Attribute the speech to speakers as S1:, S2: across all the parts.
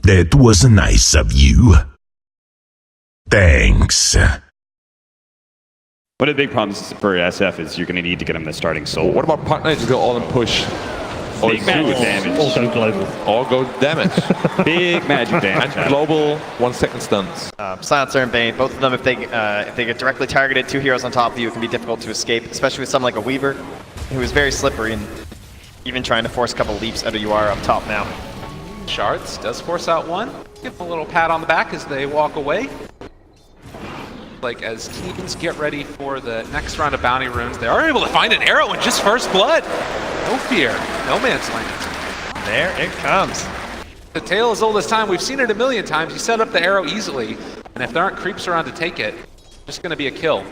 S1: That was nice of you. Thanks.
S2: One of the big problems for SF is you're going to need to get him the starting soul.
S3: What about partners to go all and push?
S2: Big magic damage.
S4: All go global.
S3: All go damage.
S2: Big magic damage.
S3: And global 1 second stuns.
S5: Silencer and Bane, both of them, if they get directly targeted, two heroes on top of you, it can be difficult to escape, especially with someone like a Weaver, who is very slippery and even trying to force a couple leaps out of UR up top now.
S6: Shards does force out one. Give them a little pat on the back as they walk away. Like as teams get ready for the next round of bounty runes, they are able to find an arrow in just first blood. No fear, no man's land.
S5: There it comes.
S6: The tale as old as time. We've seen it a million times. You set up the arrow easily, and if there aren't creeps around to take it, it's just going to be a kill.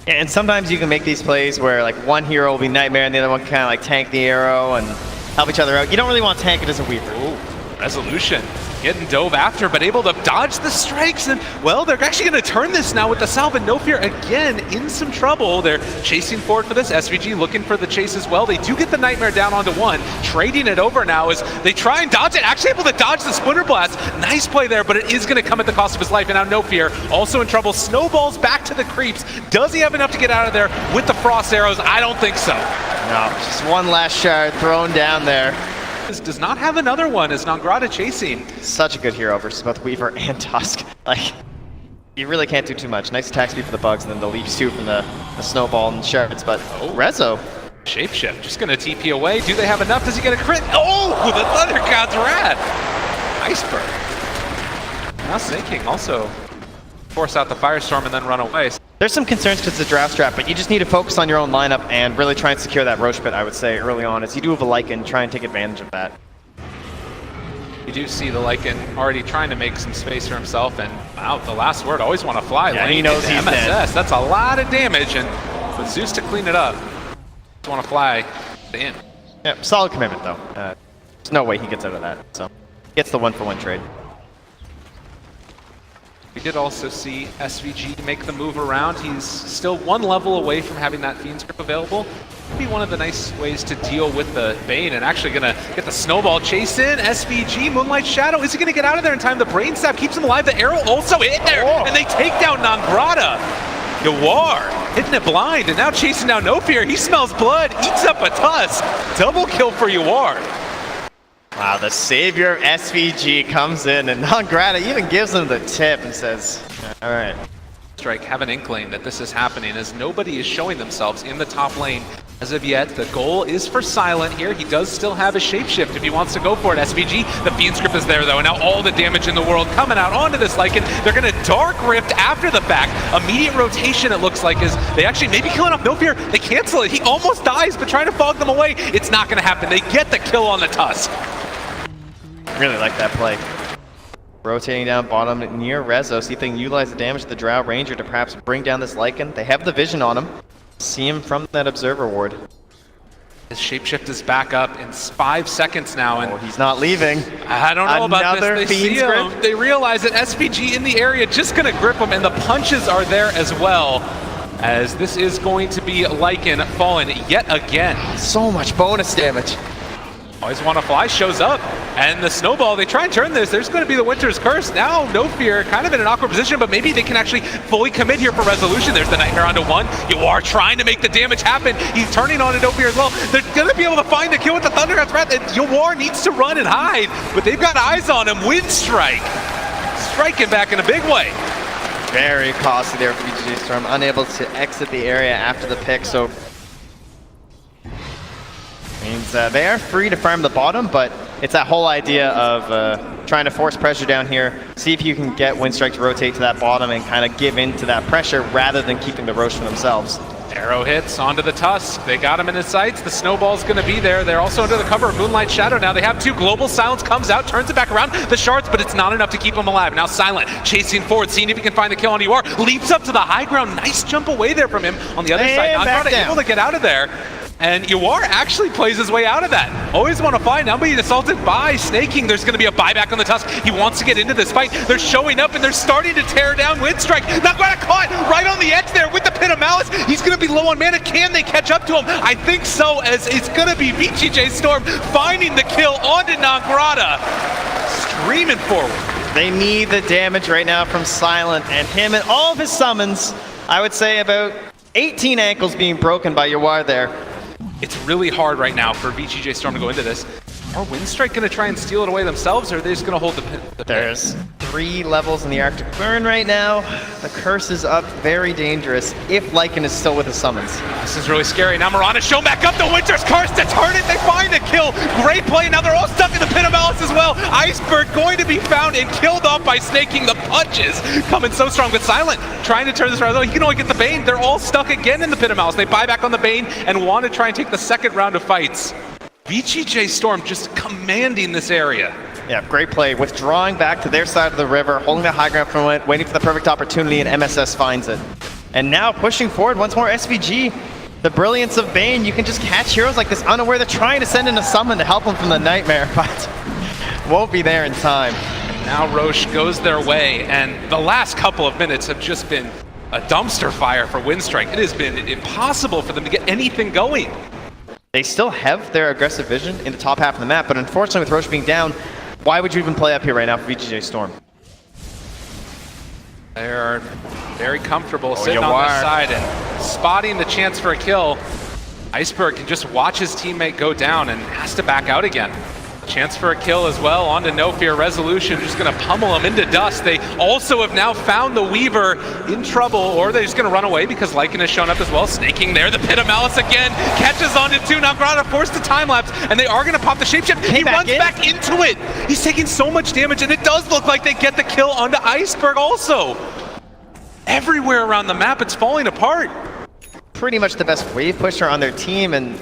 S5: Yeah, and sometimes you can make these plays where like one hero will be Nightmare and the other one can kind of like tank the arrow and help each other out. You don't really want to tank it as a Weaver.
S6: Ooh, resolution. Getting dove after, but able to dodge the strikes, and well, they're actually going to turn this now with the salve, and No Fear again in some trouble. They're chasing forward for this. SVG looking for the chase as well. They do get the Nightmare down onto one, trading it over now as they try and dodge it. Actually able to dodge the Splinter Blast. Nice play there, but it is going to come at the cost of his life, and now No Fear also in trouble. Snowballs back to the creeps. Does he have enough to get out of there with the frost arrows? I don't think so.
S5: No, just one last shard thrown down there.
S6: Does not have another one as Nangrata chasing.
S5: Such a good hero versus both Weaver and Tusk. Like, you really can't do too much. Nice attack speed for the bugs, and then the leaps too from the snowball and shards. But Rezo.
S6: Shapeshift just going to TP away. Do they have enough? Does he get a crit? Oh, the Thunder God's Wrath. Iceberg. Now Snake King also force out the Firestorm and then run away.
S5: There's some concerns because it's a draft strat, but you just need to focus on your own lineup and really try and secure that Roche pit, I would say, early on. As you do have a Lycan, try and take advantage of that.
S6: You do see the Lycan already trying to make some space for himself, and wow, the last word, always want to fly.
S5: Yeah, he knows he's
S6: MSS.
S5: dead.
S6: That's a lot of damage, and with Zeus to clean it up, just want to fly in.
S5: Yeah, solid commitment though. There's no way he gets out of that, so gets the 1-for-1 trade.
S6: We did also see SVG make the move around. He's still one level away from having that Fiend's Grip available. Could be one of the nice ways to deal with the Bane, and actually gonna get the snowball chase in. SVG, Moonlight Shadow, is he gonna get out of there in time? The Brain Stab keeps him alive. The arrow also in there, and they take down Nangrata. Yawar hitting it blind, and now chasing down No Fear. He smells blood, eats up a Tusk. Double kill for Yawar.
S5: Wow, the savior of SVG comes in, and Nangrata even gives him the tip and says, all right.
S6: Strike have an inkling that this is happening as nobody is showing themselves in the top lane as of yet. The goal is for Silent here. He does still have a shapeshift if he wants to go for it. SVG, the Fiend's Grip is there though, and now all the damage in the world coming out onto this Lycan. They're gonna Dark Rift after the fact. Immediate rotation it looks like is they actually maybe killing off No Fear. They cancel it. He almost dies, but trying to fog them away. It's not gonna happen. They get the kill on the Tusk.
S5: Really like that play. Rotating down bottom near Rezo, see if they can utilize the damage of the Drow Ranger to perhaps bring down this Lycan. They have the vision on him. See him from that Observer Ward.
S6: His shapeshift is back up in 5 seconds now, and
S5: he's not leaving.
S6: I don't know about
S5: Another
S6: this. They see him.
S5: grip.
S6: They realize that SVG in the area just gonna grip him, and the punches are there as well. As this is going to be Lycan fallen yet again.
S5: So much bonus damage.
S6: Always Want to Fly shows up, and the snowball, they try and turn this. There's going to be the Winter's Curse. Now, No Fear kind of in an awkward position, but maybe they can actually fully commit here for resolution. There's the Nightmare onto one. You are trying to make the damage happen. He's turning on to No Fear as well. They're going to be able to find the kill with the Thunder God's Wrath, and Yawar needs to run and hide, but they've got eyes on him. Winstrike striking back in a big way.
S5: Very costly there for VGJ Storm, unable to exit the area after the pick, so means they are free to farm the bottom, but it's that whole idea of trying to force pressure down here, see if you can get Winstrike to rotate to that bottom and kind of give in to that pressure rather than keeping the Roche for themselves.
S6: Arrow hits onto the Tusk. They got him in his sights. The snowball's going to be there. They're also under the cover of Moonlight Shadow now. They have two. Global Silence comes out, turns it back around. The shards, but it's not enough to keep him alive. Now Silent chasing forward, seeing if he can find the kill on UR. Leaps up to the high ground. Nice jump away there from him on the other side. Not able to get out of there. And Yawar actually plays his way out of that. Always Want to Fly, now being assaulted by Snake King. There's going to be a buyback on the Tusk. He wants to get into this fight. They're showing up and they're starting to tear down Winstrike. Nangrata caught right on the edge there with the Pit of Malice. He's going to be low on mana. Can they catch up to him? I think so, as it's going to be VGJ Storm finding the kill onto Nangrata. screaming forward.
S5: They need the damage right now from Silent, and him and all of his summons. I would say about 18 ankles being broken by Yawar there.
S6: It's really hard right now for VGJ Storm to go into this. Are Winstrike going to try and steal it away themselves, or are they just going to hold the pin?
S5: There's 3 levels in the Arctic Burn right now. The curse is up, very dangerous, if Lycan is still with the summons.
S6: This is really scary. Now Mirana's shown back up the Winter's Curse to turn it. They find a kill. Great play. Now they're all stuck in the Pit of Malice as well. Iceberg going to be found and killed off by snaking the punches. Coming so strong, but Silent trying to turn this around. He can only get the Bane. They're all stuck again in the Pit of Malice. They buy back on the Bane and want to try and take the second round of fights. VGJ Storm just commanding this area.
S5: Yeah, great play. Withdrawing back to their side of the river, holding the high ground from it, waiting for the perfect opportunity, and MSS finds it. And now pushing forward once more, SVG. The brilliance of Bane, you can just catch heroes like this unaware. They're trying to send in a summon to help them from the nightmare, but won't be there in time.
S6: Now Roche goes their way, and the last couple of minutes have just been a dumpster fire for Winstrike. It has been impossible for them to get anything going.
S5: They still have their aggressive vision in the top half of the map, but unfortunately with Roche being down, why would you even play up here right now for VGJ Storm?
S6: They're very comfortable sitting on this side and spotting the chance for a kill. Iceberg can just watch his teammate go down and has to back out again. Chance for a kill as well, on to No Fear. Resolution just going to pummel him into dust. They also have now found the Weaver in trouble, or they're just going to run away because Lycan has shown up as well. Snaking there, the Pit of Malice again, catches onto 2. Now Grana forced to time-lapse, and they are going to pop the shapeshift. He runs back into it. He's taking so much damage, and it does look like they get the kill onto Iceberg also. Everywhere around the map, it's falling apart.
S5: Pretty much the best wave pusher on their team, and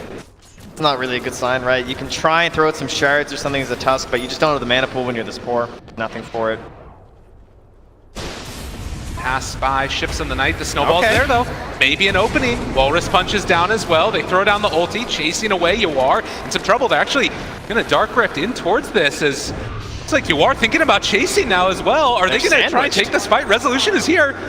S5: it's not really a good sign, right? You can try and throw out some shards or something as a tusk, but you just don't have the mana pool when you're this poor. Nothing for it.
S6: Pass by, ships in the night. The snowball's there though. Maybe an opening. Walrus punches down as well. They throw down the ulti, chasing away Yawar. In some trouble. They're actually gonna Dark Rift in towards this as it's like Yawar thinking about chasing now as well. Are they gonna try and take this fight? Resolution is here.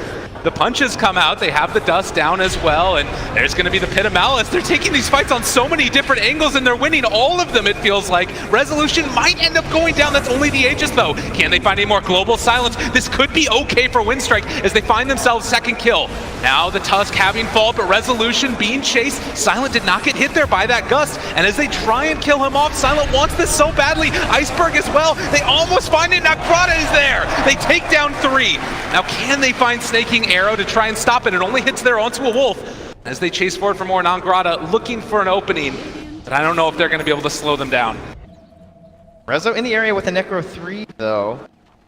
S6: The punches come out, they have the dust down as well, and there's going to be the Pit of Malice. They're taking these fights on so many different angles, and they're winning all of them, it feels like. Resolution might end up going down, that's only the Aegis though. Can they find any more global silence? This could be okay for Winstrike as they find themselves second kill. Now the Tusk having fall, but Resolution being chased. Silent did not get hit there by that gust, and as they try and kill him off, Silent wants this so badly. Iceberg as well, they almost find it. Now Grata is there. They take down 3. Now can they find Snaking Arrow to try and stop it? It only hits there onto a wolf as they chase forward for more. Non-Grata looking for an opening, but I don't know if they're going to be able to slow them down.
S5: Rezo in the area with a Necro 3 though,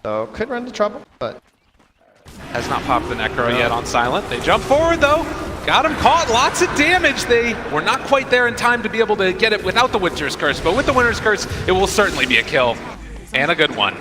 S5: so could run into trouble, but
S6: has not popped the Necro yet on Silent. They jump forward though, got him caught, lots of damage. They were not quite there in time to be able to get it without the Winter's Curse, but with the Winter's Curse, it will certainly be a kill, and a good one.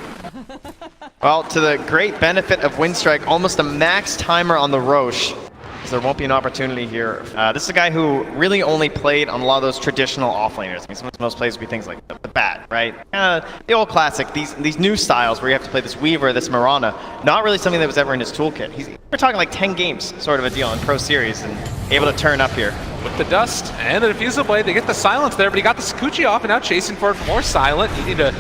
S5: Well, to the great benefit of Winstrike, almost a max timer on the Roche, so there won't be an opportunity here. This is a guy who really only played on a lot of those traditional offlaners. I mean, some of his most plays would be things like the Bat, right? The old classic, these new styles where you have to play this Weaver, this Mirana, not really something that was ever in his toolkit. We're talking like 10 games sort of a deal in Pro Series and able to turn up here.
S6: With the dust and the Diffusal Blade, they get the silence there, but he got the Sakuchi off and now chasing for more Silent. Needing to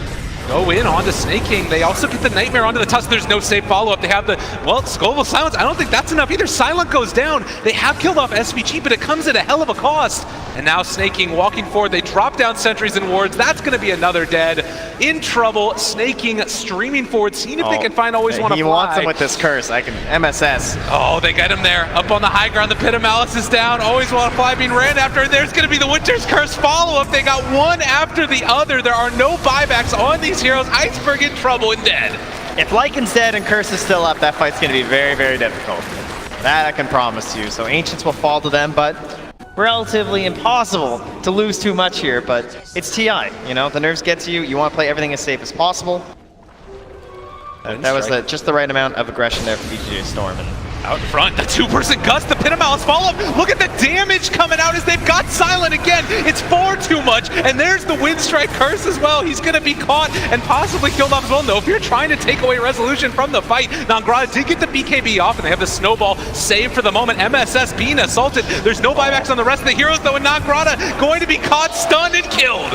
S6: go in onto Snake King. They also get the Nightmare onto the Tusk. There's no safe follow-up. They have the, well, Global Silence. I don't think that's enough either. Silent goes down. They have killed off SVG, but it comes at a hell of a cost. And now Snake King walking forward. They drop down sentries and wards. That's going to be another dead. In trouble. Snake King streaming forward, seeing if they can find Always Want to Fly.
S5: He wants him with this curse. I can MSS.
S6: Oh, they get him there. Up on the high ground. The Pit of Malice is down. Always Want to Fly being ran after. There's going to be the Winter's Curse follow-up. They got one after the other. There are no buybacks on these heroes. Iceberg in trouble and dead.
S5: If Lycan's dead and Curse is still up, that fight's going to be very, very difficult. That I can promise you. So Ancients will fall to them, but relatively impossible to lose too much here. But it's TI, you know, the nerves get to you. You want to play everything as safe as possible. That was just the right amount of aggression there for VGJ Storm. And
S6: out in front, the 2-person Gust, the Pit of Malice follow-up. Look at the damage coming out as they've got Silent again. It's far too much, and there's the Winstrike Curse as well. He's going to be caught and possibly killed off as well. No, if you're trying to take away Resolution from the fight, Non-Grata did get the BKB off, and they have the Snowball saved for the moment. MSS being assaulted. There's no buybacks on the rest of the heroes, though, and Non-Grata going to be caught, stunned, and killed.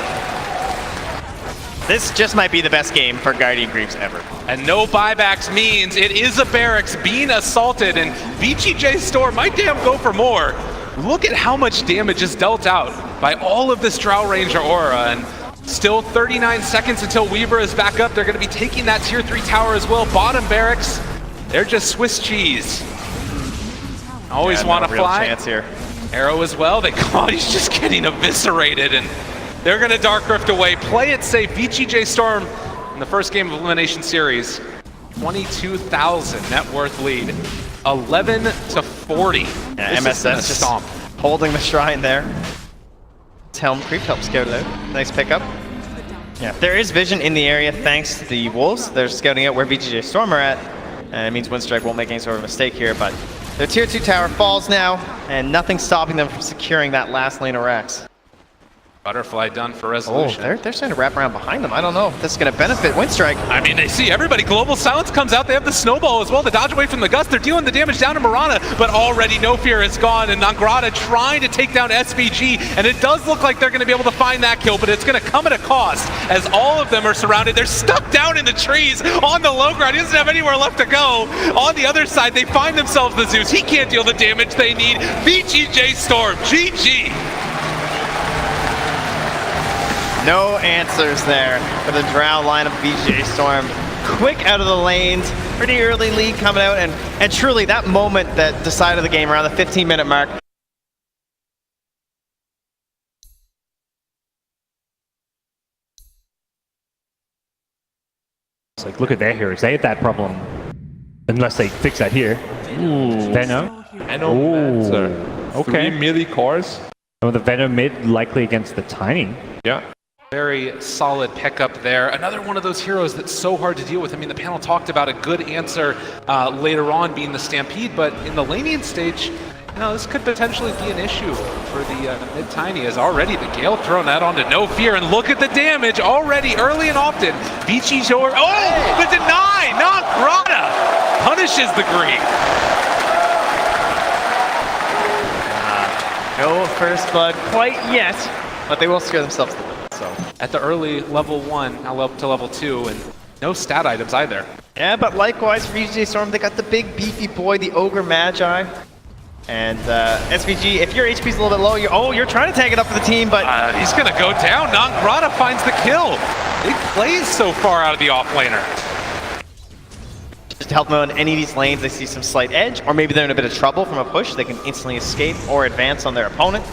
S5: This just might be the best game for Guardian Greaves ever.
S6: And no buybacks means it is a barracks being assaulted, and VGJ Storm might damn go for more. Look at how much damage is dealt out by all of this Drow Ranger aura, and still 39 seconds until Weaver is back up. They're going to be taking that tier 3 tower as well. Bottom barracks, they're just Swiss cheese. Always want to fly.
S5: Chance here.
S6: Arrow as well. He's just getting eviscerated, and they're going to Dark Rift away. Play it safe. VGJ Storm in the first game of Elimination Series. 22,000 net worth lead. 11 to 40.
S5: Yeah, MSS just
S6: stomp.
S5: Holding the shrine there. Helm creep helps scout it out. Nice pickup. Yeah, there is vision in the area thanks to the Wolves. They're scouting out where VGJ Storm are at. And it means Winstrike won't make any sort of mistake here, but their tier 2 tower falls now, and nothing's stopping them from securing that last lane of racks.
S6: Butterfly done for resolution.
S5: Oh, they're starting to wrap around behind them. I don't know if this is going to benefit Winstrike.
S6: I mean, they see everybody. Global Silence comes out. They have the snowball as well to dodge away from the gust. They're dealing the damage down to Mirana, but already No Fear is gone, and Nangrata trying to take down SVG, and it does look like they're going to be able to find that kill, but it's going to come at a cost as all of them are surrounded. They're stuck down in the trees on the low ground. He doesn't have anywhere left to go. On the other side, they find themselves the Zeus. He can't deal the damage they need. VGJ Storm, GG.
S5: No answers there for the Drow lineup. VGJ Storm quick out of the lanes, pretty early lead coming out, and truly that moment that decided the game around the 15-minute mark.
S4: It's like, look at their heroes. They had that problem. Unless they fix that here. Ooh. Venom.
S3: Venom.
S4: Okay.
S3: 3 melee cores.
S4: Oh, the Venom mid likely against the Tiny.
S3: Yeah.
S6: Very solid pickup there. Another one of those heroes that's so hard to deal with. I mean, the panel talked about a good answer later on being the Stampede, but in the laning stage, you know, this could potentially be an issue for the mid-Tiny, as already the Gale thrown that onto No Fear, and look at the damage already early and often. VGJ, oh, the deny! Nangrata punishes the Greek.
S5: No first blood quite yet, but they will scare themselves a little bit. So
S6: at the early level 1, now up to level 2, and no stat items either.
S5: Yeah, but likewise for VGJ Storm, they got the big beefy boy, the Ogre Magi. And SVG, if your HP's a little bit low, you're trying to tag it up for the team, but
S6: he's gonna go down. Nangrata finds the kill. Big plays so far out of the offlaner.
S5: Just to help them on any of these lanes, they see some slight edge, or maybe they're in a bit of trouble from a push. They can instantly escape or advance on their opponent.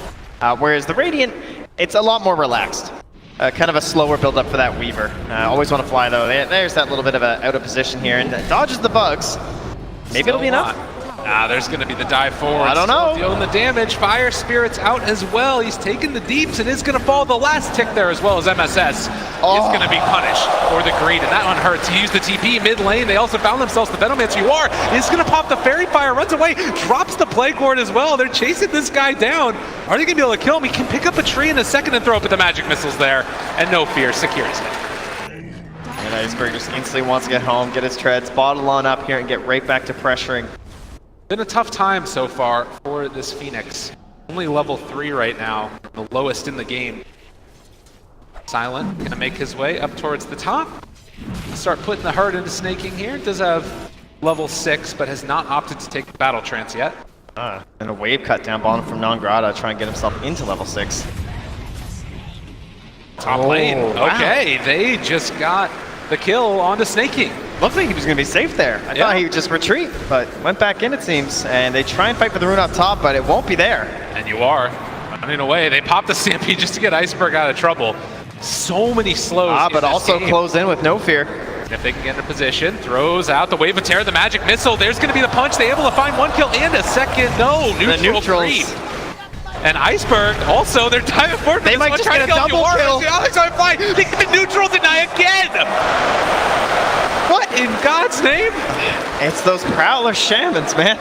S5: Whereas the Radiant, it's a lot more relaxed. Kind of a slower build up for that Weaver. Always want to fly though. There's that little bit of a out of position here, and dodges the bugs. Maybe it'll be enough.
S6: There's going to be the dive forward.
S5: I don't know.
S6: Dealing the damage. Fire Spirit's out as well. He's taking the deeps and is going to fall the last tick there as well as MSS is going to be punished for the greed, and that one hurts. He used the TP mid lane. They also found themselves the Venomancer. You are is going to pop the Fairy Fire, runs away, drops the Plague Ward as well. They're chasing this guy down. Are they going to be able to kill him? He can pick up a tree in a second and throw up with the magic missiles there, and No Fear secures it.
S5: And Iceberg just instantly wants to get home, get his treads, bottle on up here, and get right back to pressuring.
S6: Been a tough time so far for this Phoenix. Only level 3 right now, the lowest in the game. Silent gonna make his way up towards the top. Start putting the herd into snaking here. Does have level 6, but has not opted to take the battle trance yet.
S5: And a wave cut down bottom from Nangrata, trying to get himself into level 6.
S6: Top lane. Okay, they just got the kill onto snaking.
S5: Looked like he was going to be safe there. I thought he would just retreat, but went back in, it seems. And they try and fight for the rune up top, but it won't be there.
S6: And you are running away. They pop the Stampede just to get Iceberg out of trouble. So many slows.
S5: But also close in with No Fear.
S6: If they can get into position, throws out the Wave of Terror, the Magic Missile. There's going to be the punch. They able to find one kill and a second. No, neutral creep. And Iceberg, also, they're diving forward.
S5: They might just get a double kill.
S6: They get the neutral deny again. What in God's name?
S5: It's those Prowler Shamans, man.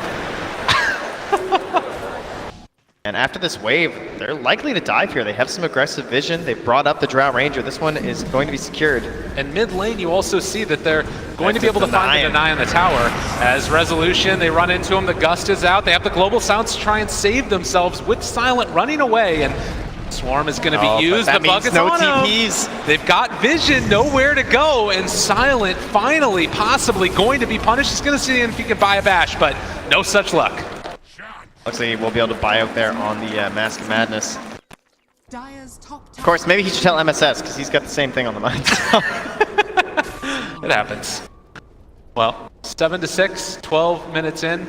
S5: And after this wave, they're likely to dive here. They have some aggressive vision. They've brought up the Drow Ranger. This one is going to be secured.
S6: And mid lane, you also see that they're going to be able to find the deny on the tower. As Resolution, they run into him. The Gust is out. They have the Global Sounds to try and save themselves with Silent running away. And Swarm is going to be used.
S5: That
S6: the bug
S5: means
S6: is
S5: no
S6: on him.
S5: TPs.
S6: They've got vision, nowhere to go, and Silent finally, possibly going to be punished. He's going to see if he can buy a bash, but no such luck.
S5: Looks like he will be able to buy out there on the Mask of Madness. Of course, maybe he should tell MSS, because he's got the same thing on the mind.
S6: It happens. Well, 7-6, 12 minutes in.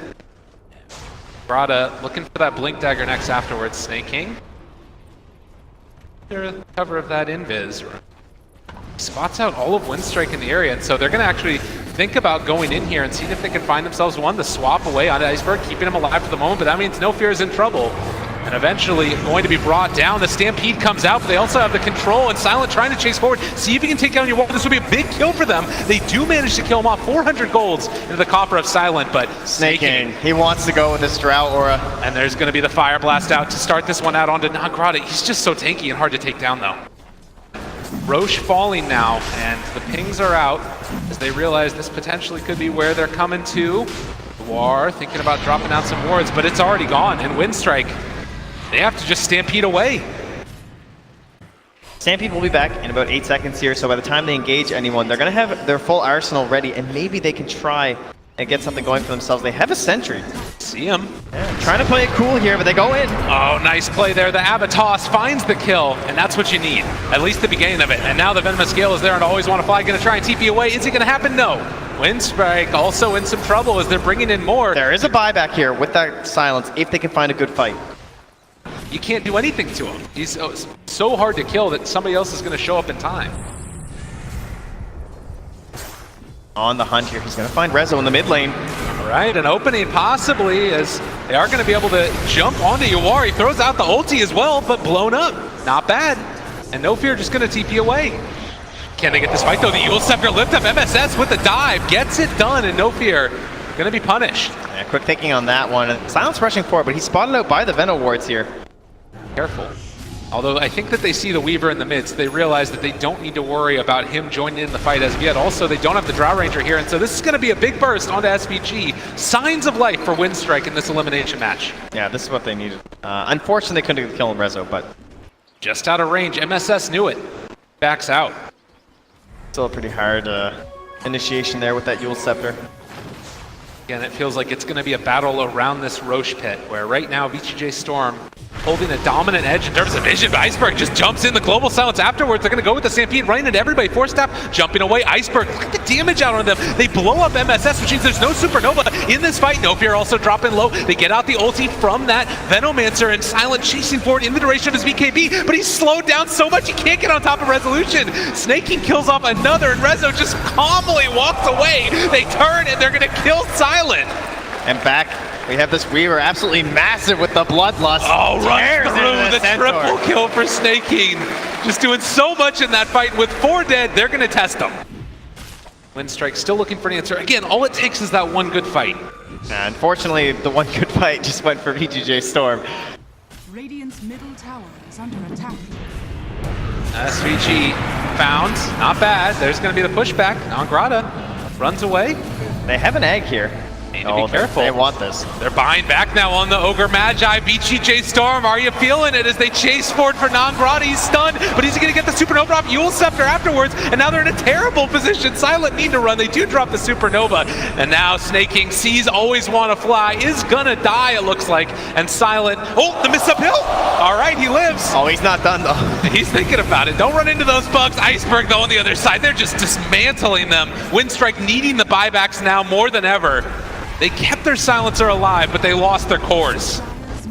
S6: Brada looking for that Blink Dagger next afterwards. Snake King. They're the cover of that invis. Spots out all of Winstrike in the area, and so they're going to actually think about going in here and seeing if they can find themselves the swap away on Iceberg, keeping him alive for the moment, but that means No Fear is in trouble. And eventually going to be brought down. The Stampede comes out, but they also have the control, and Silent trying to chase forward, see if he can take down your wall. This would be a big kill for them. They do manage to kill him off. 400 golds into the copper of Silent, but
S5: Snake King, he wants to go with his Drought Aura.
S6: And there's going to be the Fire Blast out to start this one out onto Nagrada. He's just so tanky and hard to take down, though. Roche falling now, and the pings are out as they realize this potentially could be where they're coming to. War thinking about dropping out some wards, but it's already gone, and Winstrike, they have to just stampede away.
S5: Stampede will be back in about 8 seconds here, so by the time they engage anyone, they're going to have their full arsenal ready, and maybe they can try and get something going for themselves. They have a sentry.
S6: See him.
S5: Yeah, trying to play it cool here, but they go in.
S6: Oh, nice play there. The Abatos finds the kill, and that's what you need. At least the beginning of it. And now the Venomous Gale is there and always want to fly. Going to try and TP away. Is it going to happen? No. Winstrike also in some trouble as they're bringing in more.
S5: There is a buyback here with that Silence if they can find a good fight.
S6: You can't do anything to him. He's so hard to kill that somebody else is going to show up in time.
S5: On the hunt here, he's going to find Rezo in the mid lane.
S6: All right, an opening possibly, as they are going to be able to jump onto Yawar. He throws out the ulti as well, but blown up. Not bad. And No Fear just going to TP away. Can they get this fight though? The Yule Scepter lift up MSS with the dive. Gets it done, and No Fear going to be punished.
S5: Yeah, quick thinking on that one. Silence rushing forward, but he's spotted out by the Venom wards here.
S6: Careful. Although I think that they see the Weaver in the midst, they realize that they don't need to worry about him joining in the fight as of yet. Also, they don't have the Drow Ranger here, and so this is going to be a big burst onto SVG. Signs of life for Winstrike in this elimination match.
S5: Yeah, this is what they needed. Unfortunately, they couldn't kill Rezo, but
S6: just out of range. MSS knew it. Backs out.
S5: Still a pretty hard initiation there with that Yule Scepter.
S6: Again, it feels like it's going to be a battle around this Roche pit, where right now VGJ Storm holding a dominant edge in terms of vision, but Iceberg just jumps in the Global Silence afterwards. They're going to go with the Stampede, running into everybody. Force Staff jumping away. Iceberg, look at the damage out on them. They blow up MSS, which means there's no Supernova in this fight. No Fear also dropping low. They get out the ulti from that Venomancer, and Silent chasing forward in the duration of his BKB, but he's slowed down so much he can't get on top of Resolution. Snake King kills off another, and Rezo just calmly walks away. They turn, and they're going to kill Silent.
S5: And back, we have this Weaver, absolutely massive with the Bloodlust.
S6: Oh, runs through the
S5: Centaur.
S6: triple kill for Snake King. Just doing so much in that fight. With 4 dead, they're going to test them. Winstrike still looking for an answer. Again, all it takes is that one good fight.
S5: Unfortunately, the one good fight just went for VGJ Storm.
S7: Radiant's middle tower is under attack.
S6: SVG found. Not bad. There's going to be the pushback. Nagrada runs away.
S5: They have an egg here.
S6: Need to be careful.
S5: They want this.
S6: They're buying back now on the Ogre Magi. VGJ Storm, are you feeling it as they chase forward for Nagrada? He's stunned, but he's going to get the Supernova off Yule Scepter afterwards, and now they're in a terrible position. Silent need to run. They do drop the Supernova, and now Snake King sees always want to fly, is going to die, it looks like, and Silent, oh, the miss uphill. All right, he lives.
S5: Oh, he's not done, though.
S6: He's thinking about it. Don't run into those bugs. Iceberg, though, on the other side. They're just dismantling them. Winstrike needing the buybacks now more than ever. They kept their silencer alive, but they lost their cores.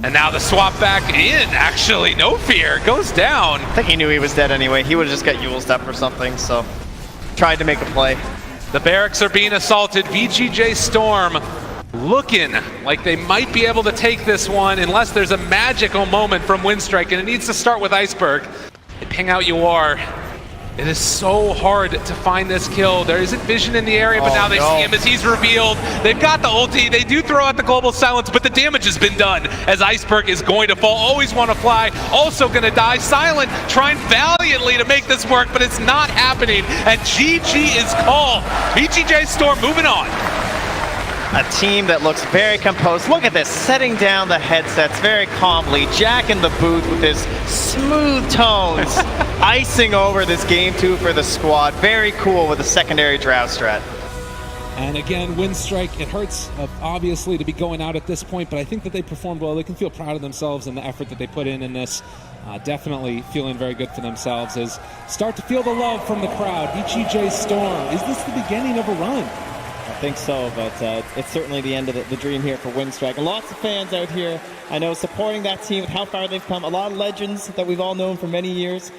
S6: And now the swap back in, actually, No Fear goes down.
S5: I think he knew he was dead anyway. He would have just got Yule Step or something, so tried to make a play.
S6: The barracks are being assaulted. VGJ Storm looking like they might be able to take this one unless there's a magical moment from Winstrike, and it needs to start with Iceberg. They ping out Yawar. It is so hard to find this kill. There isn't vision in the area, but now they see him as he's revealed. They've got the ulti. They do throw out the Global Silence, but the damage has been done as Iceberg is going to fall. Always want to fly, also going to die. Silent trying valiantly to make this work, but it's not happening. And GG is called. VGJ Storm moving on.
S5: A team that looks very composed. Look at this, setting down the headsets very calmly. Jack in the booth with his smooth tones, icing over this game 2 for the squad. Very cool with a secondary draft strat.
S8: And again, Winstrike, it hurts obviously to be going out at this point, but I think that they performed well. They can feel proud of themselves and the effort that they put in this. Definitely feeling very good for themselves as start to feel the love from the crowd. VGJ Storm, is this the beginning of a run?
S9: I think so, but it's certainly the end of the dream here for Winstrike. And lots of fans out here, I know, supporting that team with how far they've come. A lot of legends that we've all known for many years.